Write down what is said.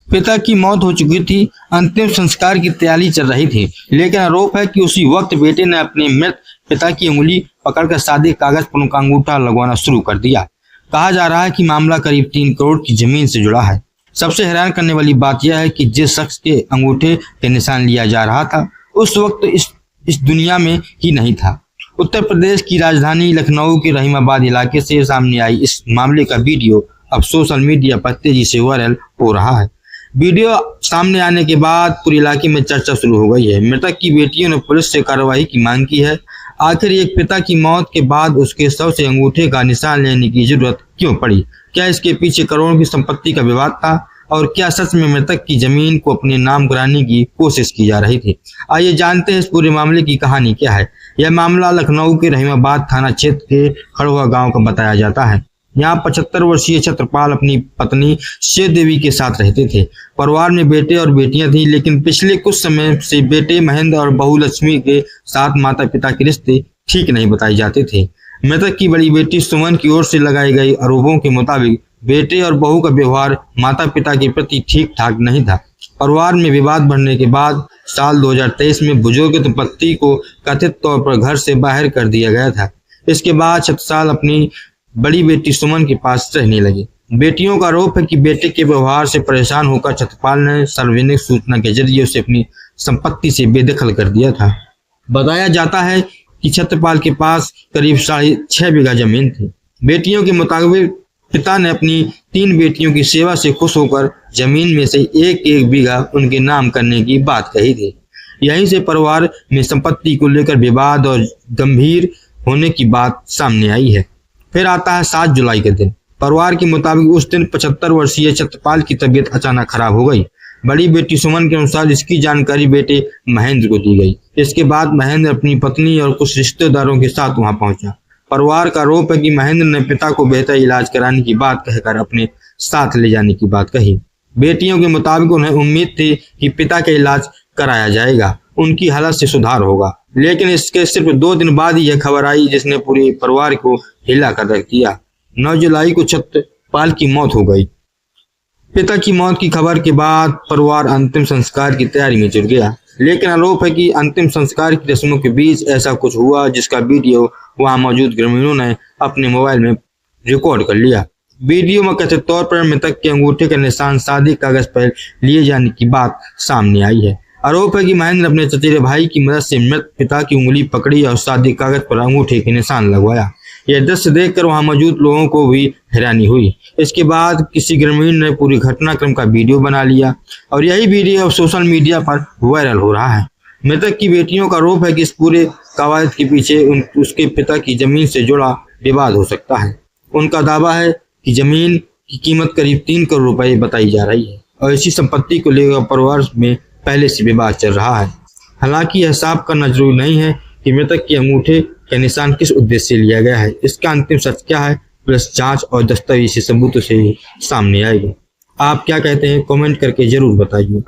पिता की मौत हो चुकी थी, अंतिम संस्कार की तैयारी चल रही थी, लेकिन आरोप है कि उसी वक्त बेटे ने अपने मृत पिता की उंगली पकड़कर सादे कागज पर उनका अंगूठा लगवाना शुरू कर दिया। कहा जा रहा है कि मामला करीब 3 करोड़ की जमीन से जुड़ा है। सबसे हैरान करने वाली बात यह है कि जिस शख्स के अंगूठे के निशान लिया जा रहा था उस वक्त इस दुनिया में ही नहीं था। उत्तर प्रदेश की राजधानी लखनऊ के रहीमाबाद इलाके से सामने आई इस मामले का वीडियो अब सोशल मीडिया पर तेजी से वायरल हो रहा है। वीडियो सामने आने के बाद पूरे इलाके में चर्चा शुरू हो गई है। मृतक की बेटियों ने पुलिस से कार्रवाई की मांग की है। आखिर एक पिता की मौत के बाद उसके शव से अंगूठे का निशान लेने की जरूरत क्यों पड़ी? क्या इसके पीछे करोड़ों की संपत्ति का विवाद था? और क्या सच में मृतक की जमीन को अपने नाम कराने की कोशिश की जा रही थी? आइए जानते हैं इस पूरे मामले की कहानी क्या है। यह मामला लखनऊ के रहीमाबाद थाना क्षेत्र के खड़ुआ गांव का बताया जाता है। यहाँ 75 वर्षीय छत्रपाल अपनी पत्नी शेर देवी के साथ रहते थे। परिवार में बेटे और बेटियां थी, लेकिन पिछले कुछ समय से बेटे महेंद्र और बहू लक्ष्मी के साथ माता पिता के रिश्ते ठीक नहीं बताए जाते थे। मृतक की बड़ी बेटी सुमन की ओर से लगाए गए आरोपों के मुताबिक बेटे और बहू का व्यवहार माता पिता के प्रति ठीक ठाक नहीं था। परिवार में विवाद बढ़ने के बाद साल 2023 में बुजुर्ग दंपत्ति को कथित तौर पर घर से बाहर कर दिया गया था। इसके बाद छत्रसाल अपनी बड़ी बेटी सुमन के पास रहने लगे। बेटियों का आरोप है कि बेटे के व्यवहार से परेशान होकर छत्रपाल ने सार्वजनिक सूचना के जरिए उसे अपनी संपत्ति से बेदखल कर दिया था। बताया जाता है कि छत्रपाल के पास करीब 6.5 बीघा जमीन थी। बेटियों के मुताबिक पिता ने अपनी 3 बेटियों की सेवा से खुश होकर जमीन में से एक बीघा उनके नाम करने की बात कही थी। यहीं से परिवार में संपत्ति को लेकर विवाद और गंभीर होने की बात सामने आई है। फिर आता है 7 जुलाई के दिन। परिवार के मुताबिक उस दिन 75 वर्षीय छत्रपाल की तबीयत अचानक खराब हो गई। बड़ी बेटी सुमन के अनुसार इसकी जानकारी बेटे महेंद्र को दी गई। इसके बाद महेंद्र अपनी पत्नी और कुछ रिश्तेदारों के साथ वहां पहुंचा। परिवार का आरोप है कि महेंद्र ने पिता को बेहतर इलाज कराने की बात कहकर अपने साथ ले जाने की बात कही। बेटियों के मुताबिक उन्हें उम्मीद थी कि पिता का इलाज कराया जाएगा, उनकी हालत से सुधार होगा, लेकिन इसके सिर्फ 2 दिन बाद ही यह खबर आई जिसने पूरे परिवार को हिला कर रख दिया। 9 जुलाई को छत्रपाल की मौत हो गई। पिता की मौत की खबर के बाद परिवार अंतिम संस्कार की तैयारी में जुट गया, लेकिन आरोप है कि अंतिम संस्कार की रस्मों के बीच ऐसा कुछ हुआ जिसका वीडियो वहां मौजूद ग्रामीणों ने अपने मोबाइल में रिकॉर्ड कर लिया। वीडियो में कथित तौर पर मृतक के अंगूठे का निशान सादे कागज पर लिए जाने की बात सामने आई है। आरोप है कि महेंद्र अपने चचेरे भाई की मदद से मृत पिता की उंगली पकड़ी और सादे कागज पर अंगूठे के निशान लगवाया। यह दृश्य देखकर वहां मौजूद लोगों को भी हैरानी हुई। इसके बाद किसी ग्रामीण ने पूरी घटनाक्रम का वीडियो बना लिया और यही वीडियो अब सोशल मीडिया पर वायरल हो रहा है। मृतक की बेटियों का आरोप है कि इस पूरे कवायद के पीछे उसके पिता की जमीन से जुड़ा विवाद हो सकता है। उनका दावा है कि जमीन की कीमत करीब 3 करोड़ रुपए बताई जा रही है और इसी संपत्ति को लेकर परिवार में पहले से विवाद चल रहा है। हालांकि यह साफ करना जरूरी नहीं है कि मृतक के अंगूठे का निशान किस उद्देश्य से लिया गया है। इसका अंतिम सच क्या है, पुलिस जांच और दस्तावेजी सबूतों से सामने आएगा। आप क्या कहते हैं, कमेंट करके जरूर बताइए।